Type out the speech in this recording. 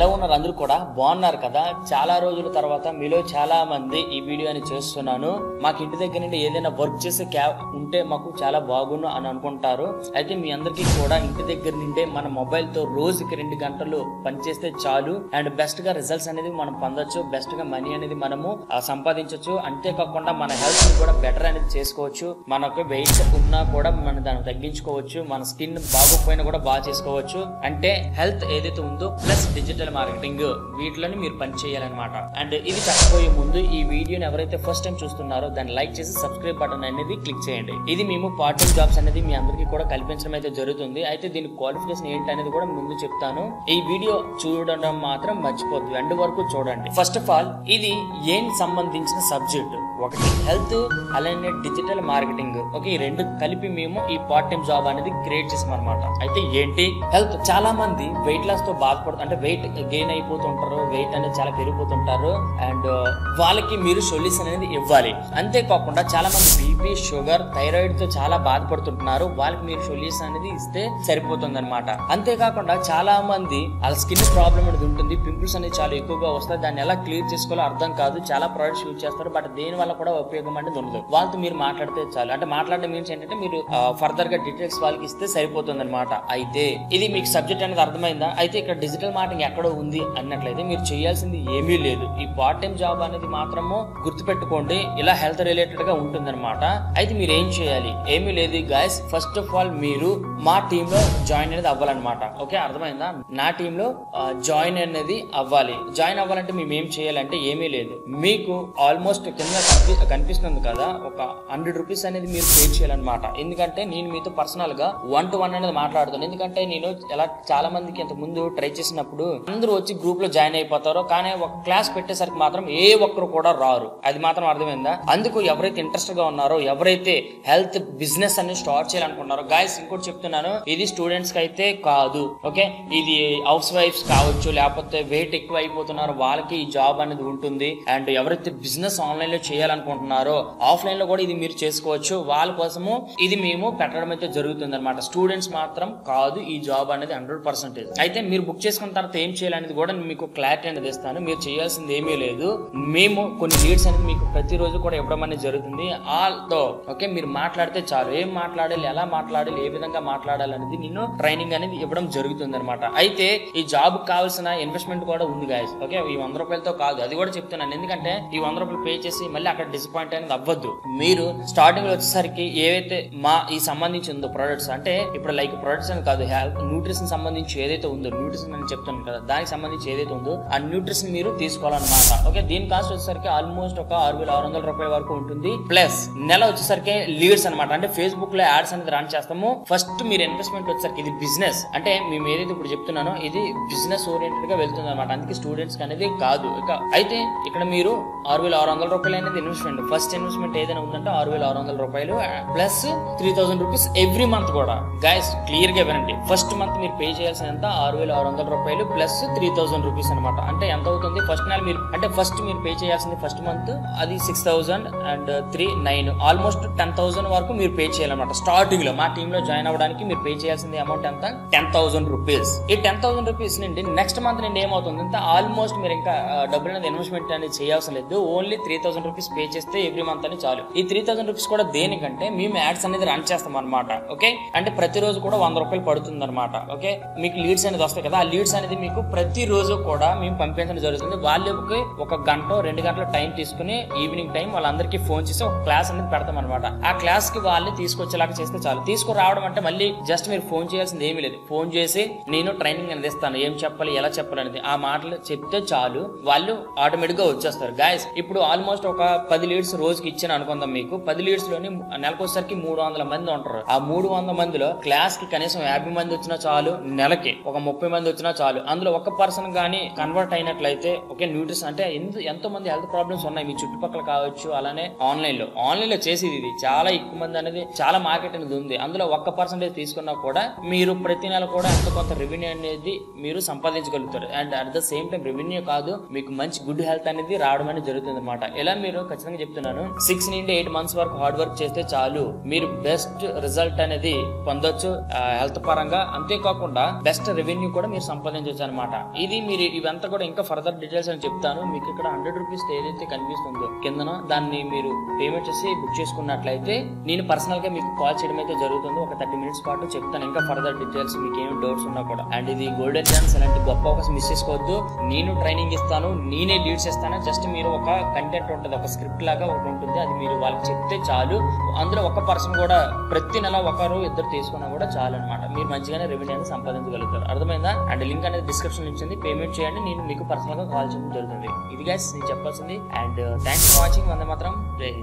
ఎలా ఉన్నారు? అందరూ కూడా బాగున్నారు కదా? చాలా రోజుల తర్వాత మీలో చాలా మంది ఈ వీడియోని చేస్తున్నాను. మాకు ఇంటి దగ్గర నుండి ఏదైనా వర్క్ చేసే ఉంటే మాకు చాలా బాగుండు అని అనుకుంటారు. అయితే మీ అందరికీ కూడా ఇంటి దగ్గర నుండే మన మొబైల్ తో రోజుకి 2 గంటలు పనిచేస్తే చాలు అండ్ బెస్ట్ గా రిజల్ట్స్ అనేది మనం పొందొచ్చు, బెస్ట్ గా మనీ అనేది మనము సంపాదించవచ్చు. అంతేకాకుండా మన హెల్త్ ని కూడా బెటర్ అనేది చేసుకోవచ్చు. మనకు వెయిట్ ఉన్నా కూడా మనం దాన్ని తగ్గించుకోవచ్చు. మన స్కిన్ బాగోపోయినా కూడా బాగా చేసుకోవచ్చు. అంటే హెల్త్ ఏదైతే ఉందో ప్లస్ డిజిటల్ మార్కెటింగ్ వీటిలోని మీరు పని చేయాలన్నమాట. అండ్ ఇది చెప్పబోయే ముందు ఈ వీడియోని ఎవరైతే ఫస్ట్ టైం చూస్తున్నారో దాన్ని లైక్ చేసి సబ్స్క్రైబ్ బటన్ అనేది క్లిక్ చేయండి. ఇది మేము పార్ట్ టైం జాబ్స్ అనేది మీ అందరికీ కూడా కల్పించడం అయితే జరుగుతుంది. అయితే దీని క్వాలిఫికేషన్ ఏంటి అనేది కూడా ముందు చెప్తాను. ఈ వీడియో చూడడం మాత్రం మర్చిపోద్దు, ఎండ్ వరకు చూడండి. ఫస్ట్ ఆఫ్ ఆల్ ఇది ఏం సంబంధించిన సబ్జెక్ట్, ఒకటి హెల్త్ అలానే డిజిటల్ మార్కెటింగ్. ఓకే, ఈ రెండు కలిపి మేము ఈ పార్ట్ టైం జాబ్ అనేది క్రియేట్ చేసాం అనమాట. అయితే ఏంటి హెల్త్, చాలా మంది వెయిట్ లాస్ తో బాధపడుతూ అంటే వెయిట్ గెయిన్ అయిపోతుంటారు, వెయిట్ అనేది చాలా పెరిగిపోతుంటారు అండ్ వాళ్ళకి మీరు సొల్యూషన్ అనేది ఇవ్వాలి. అంతేకాకుండా చాలా మంది బీపీ, షుగర్, థైరాయిడ్ తో చాలా బాధపడుతుంటున్నారు, వాళ్ళకి మీరు సొల్యూషన్ అనేది ఇస్తే సరిపోతుంది అనమాట. అంతేకాకుండా చాలా మంది వాళ్ళ స్కిన్ ప్రాబ్లం అనేది ఉంటుంది, పింపుల్స్ అనేది చాలా ఎక్కువగా వస్తాయి, దాన్ని ఎలా క్లియర్ చేసుకోవాలో అర్థం కాదు, చాలా ప్రొడక్ట్స్ యూజ్ చేస్తారు, బట్ దేని వల్ల కూడా ఉపయోగం అనేది ఉండదు. వాళ్ళతో మీరు మాట్లాడితే చాలు. అంటే మాట్లాడడం మీన్స్ ఏంటంటే మీరు ఫర్దర్ గా డీటెయిల్స్ వాళ్ళకి ఇస్తే సరిపోతుంది అనమాట. అయితే ఇది మీకు సబ్జెక్ట్ అనేది అర్థమైందా? అయితే ఇక్కడ డిజిటల్ మార్కెటింగ్ ఎక్కడ ఉంది అన్నట్లయితే మీరు చేయాల్సింది ఏమీ లేదు. ఈ పార్ట్ టైం జాబ్ అనేది మాత్రము గుర్తుపెట్టుకోండి, ఇలా హెల్త్ రిలేటెడ్ గా ఉంటుంది అనమాట. అయితే మీరు ఏం చేయాలి? ఏమీ లేదు గైస్, ఫస్ట్ ఆఫ్ ఆల్ మీరు మా టీమ్ లో జాయిన్ అనేది అవ్వాలన్నమాట. ఓకే, అర్థమైందా? నా టీమ్ లో జాయిన్ అనేది అవ్వాలి. జాయిన్ అవ్వాలంటే మేము ఏం చేయాలంటే ఏమీ లేదు, మీకు ఆల్మోస్ట్ కింద కనిపిస్తుంది కదా ఒక 100 రూపీస్ అనేది మీరు పే చేయాలన్నమాట. ఎందుకంటే నేను మీతో పర్సనల్ గా 1-to-1 అనేది మాట్లాడుతాను. ఎందుకంటే నేను ఎలా చాలా మందికి ఇంత ముందు ట్రై చేసినప్పుడు అందరూ వచ్చి గ్రూప్ లో జాయిన్ అయిపోతారో, కానీ ఒక క్లాస్ పెట్టేసరికి మాత్రం ఏ ఒక్కరు కూడా రారు. అది మాత్రం అర్థమైందా? అందుకు ఎవరైతే ఇంట్రెస్ట్ గా ఉన్నారో, ఎవరైతే హెల్త్ బిజినెస్ అనేది స్టార్ట్ చేయాలనుకున్నారో, గైస్ ఇంకోటి చెప్తున్నాను, ఇది స్టూడెంట్స్ కి అయితే కాదు. ఓకే, ఇది హౌస్ వైఫ్స్ కావచ్చు, లేకపోతే వెయిట్ ఎక్కువ అయిపోతున్నారు వాళ్ళకి ఈ జాబ్ అనేది ఉంటుంది. అండ్ ఎవరైతే బిజినెస్ ఆన్లైన్ లో చేయాలనుకుంటున్నారో, ఆఫ్లైన్ లో కూడా ఇది మీరు చేసుకోవచ్చు. వాళ్ళ కోసము ఇది మేము పెట్టడం అయితే జరుగుతుంది అనమాట. స్టూడెంట్స్ మాత్రం కాదు ఈ జాబ్ అనేది 100%. అయితే మీరు బుక్ చేసుకున్న తర్వాత ఏం చేయాలనేది కూడా మీకు క్లారిటీ అనేది ఇస్తాను. మీరు చేయాల్సింది ఏమీ లేదు, మేము కొన్ని లీడ్స్ అనేది మీకు ప్రతిరోజు కూడా ఇవ్వడం అనేది జరుగుతుంది. ఆల్తో ఓకే, మీరు మాట్లాడితే చాలు, ఏం మాట్లాడాలి, ఎలా మాట్లాడాలి, ఏ విధంగా మాట్లాడాలి అనేది నేను ట్రైనింగ్ అనేది ఇవ్వడం జరుగుతుంది అనమాట. అయితే ఈ జాబ్ కావాల్సిన ఇన్వెస్ట్మెంట్ కూడా ఉంది గాయస్. ఓకే, ఈ 100 రూపాయలతో కాదు, అది కూడా చెప్తున్నాను. ఎందుకంటే ఈ 100 రూపాయలు పే చేసి మళ్ళీ అక్కడ డిసప్పాయింట్ అనేది అవ్వద్దు. మీరు స్టార్టింగ్ లో వచ్చేసరికి ఏవైతే మా ఈ సంబంధించి ఉందో ప్రొడక్ట్స్, అంటే ఇప్పుడు లైక్ ప్రొడక్ట్స్ అని కాదు, హెల్త్ న్యూట్రిషన్ సంబంధించి ఏదైతే ఉందో, న్యూట్రిషన్ అని చెప్తాను కదా, దానికి సంబంధించి ఏదైతే ఉందో ఆ న్యూట్రిషన్ మీరు తీసుకోవాలన్నమాట. ఓకే, దీని కాస్ట్ వచ్చేసరికి ఆల్మోస్ట్ ఒక 6,600 రూపాయల వరకు ఉంటుంది. ప్లస్ నెల వచ్చేసరికి లీడ్స్ అనమాట, అంటే ఫేస్బుక్ లో యాడ్స్ అనేది రన్ చేస్తాము. ఫస్ట్ మీరు ఇన్వెస్ట్మెంట్ వచ్చేసరికి ఇది బిజినెస్, అంటే మేము ఏదైతే ఇప్పుడు చెప్తున్నానో ఇది బిజినెస్ ఓరియంటెడ్ గా వెళ్తుంది అనమాట. అందుకే స్టూడెంట్స్ కి అనేది కాదు. అయితే ఇక్కడ మీరు 6,600 రూపాయలు అనేది ఇన్వెస్ట్మెంట్, ఫస్ట్ ఇన్వెస్ట్మెంట్ ఏదైనా ఉందంటే 6,600 రూపాయలు ప్లస్ 3,000 రూపీస్ ఎవ్రీ మంత్ కూడా. గైస్ క్లియర్ గా వినండి, ఫస్ట్ మంత్ మీరు పే చేయాల్సిన ఎంత 6,600 రూపాయలు ప్లస్ 3,000 రూపీస్ అనమాట. అంటే ఎంత అవుతుంది? ఫస్ట్ నెల మీరు అంటే ఫస్ట్ మీరు పే చేయాల్సింది ఫస్ట్ మంత్ అది 6,000 అండ్ 3,9 ఆల్మోస్ట్ 10,000 వరకు మీరు పే చేయాలన్నమాట. స్టార్టింగ్ లో మా టీమ్ లో జాయిన్ అవ్వడానికి మీరు పే చేయాల్సింది అమౌంట్ ఎంత? 10,000 రూపీస్. ఈ 10,000 రూపీస్ నుండి నెక్స్ట్ మంత్ నుండి ఏమవుతుంది అంటే ఆల్మోస్ట్ మీరు ఇంకా డబ్బులు అనేది ఇన్వెస్ట్మెంట్ అనేది చేయాల్సిన లేదు, ఓన్లీ 3,000 రూపీస్ పే చేస్తే ఎవ్రీ మంత్ అని చాలు. ఈ 3,000 రూపీస్ కూడా దేనికంటే మేము యాడ్స్ అనేది రన్ చేస్తాం అనమాట. ఓకే, అంటే ప్రతిరోజు కూడా 100 రూపాయలు పడుతుంది అనమాట. ఓకే, మీకు లీడ్స్ అనేది వస్తాయి కదా, ఆ లీడ్స్ అనేది మీకు ప్రతిరోజు కూడా మేము పంపించడం జరుగుతుంది. వాళ్ళకి 1 గంట 2 గంటల టైం తీసుకుని ఈవినింగ్ టైం వాళ్ళందరికీ ఫోన్ చేసి ఒక క్లాస్ అనేది పెడతాం అనమాట. ఆ క్లాస్ కి వాళ్ళని తీసుకొచ్చేలాగా చేస్తే చాలు. తీసుకురావడం అంటే మళ్ళీ జస్ట్ మీరు ఫోన్ చేయాల్సింది ఏమీ లేదు, ఫోన్ చేసి నేను ట్రైనింగ్ అనేది ఇస్తాను, ఏం చెప్పాలి, ఎలా చెప్పాలి అనేది ఆ మాటలు చెప్తే చాలు, వాళ్ళు ఆటోమేటిక్ గా వచ్చేస్తారు. గైస్ ఇప్పుడు ఆల్మోస్ట్ ఒక 10 లీడ్స్ రోజుకి ఇచ్చాను అనుకుందాం. మీకు 10 లీడ్స్ లోని నెలకొసరికి 300 మంది ఉంటారు. ఆ 300 మందిలో క్లాస్ కి కనీసం 50 మంది వచ్చినా చాలు, నెలకి ఒక 30 మంది వచ్చినా చాలు. అందులో ఒక పర్సన్ గానీ కన్వర్ట్ అయినట్లయితే ఓకే, న్యూట్రిషన్ అంటే ఎంతో మంది హెల్త్ ప్రాబ్లమ్స్ ఉన్నాయి మీ చుట్టుపక్కల కావచ్చు, అలానే ఆన్లైన్ లో చేసేది ఇది చాలా ఎక్కువ మంది అనేది చాలా మార్కెట్ అనేది ఉంది. అందులో 1% తీసుకున్నా కూడా మీరు ప్రతి నెల కూడా ఎంతో కొంత రెవెన్యూ అనేది మీరు సంపాదించగలుగుతారు. And at the same time revenue కాదు, మీకు మంచి గుడ్ హెల్త్ అనేది రావడం అనేది జరుగుతుంది అనమాట. ఇలా మీరు ఖచ్చితంగా చెప్తున్నాను 6 నుండి 8 మంత్స్ వరకు హార్డ్ వర్క్ చేస్తే చాలు, మీరు బెస్ట్ రిజల్ట్ అనేది పొందొచ్చు హెల్త్ పరంగా. అంతేకాకుండా బెస్ట్ రెవెన్యూ కూడా మీరు సంపాదించవచ్చు అనమాట. అనమాట. ఇది మీరు ఇవంతా కూడా ఇంకా ఫర్దర్ డీటెయిల్స్ అని చెప్తాను. మీకు ఇక్కడ 100 రూపీస్ ఏదైతే కనిపిస్తుందో కిందన దాన్ని మీరు పేమెంట్ చేసి బుక్ చేసుకున్నట్లయితే నేను పర్సనల్ గా మీకు కాల్ చేయడం అయితే జరుగుతుంది. ఒక 30 మినిట్స్ పాటు చెప్తాను ఇంకా ఫర్దర్ డీటెయిల్స్, మీకు ఏమి డౌట్స్ ఉన్నా కూడా. అండ్ ఇది గోల్డెన్ ఛాన్స్, అలాంటి గొప్ప అవకాశం మిస్ చేసుకోవద్దు. నేను ట్రైనింగ్ ఇస్తాను, నేనే లీడ్స్ ఇస్తాను. జస్ట్ మీరు ఒక కంటెంట్ ఉంటుంది, ఒక స్క్రిప్ట్ లాగా ఒకటి ఉంటుంది, అది మీరు వాళ్ళకి చెప్తే చాలు. అందులో ఒక పర్సన్ కూడా ప్రతి నెల ఒకరు ఇద్దరు తీసుకున్నా కూడా చాలు అనమాట. మీరు మంచిగానే రెవెన్యూ అనేది సంపాదించగలుగుతారు. అర్థమైందా? అండ్ లింక్ అనేది డిస్క్రిప్షన్ ఇచ్చింది, పేమెంట్ చేయండి, నేను మీకు పర్సనల్ గా కాల్ చేయడం జరుగుతుంది. ఇది గైస్ నేను చెప్పాల్సింది. And thanks for watching. వందే మాత్రం. జై హింద్.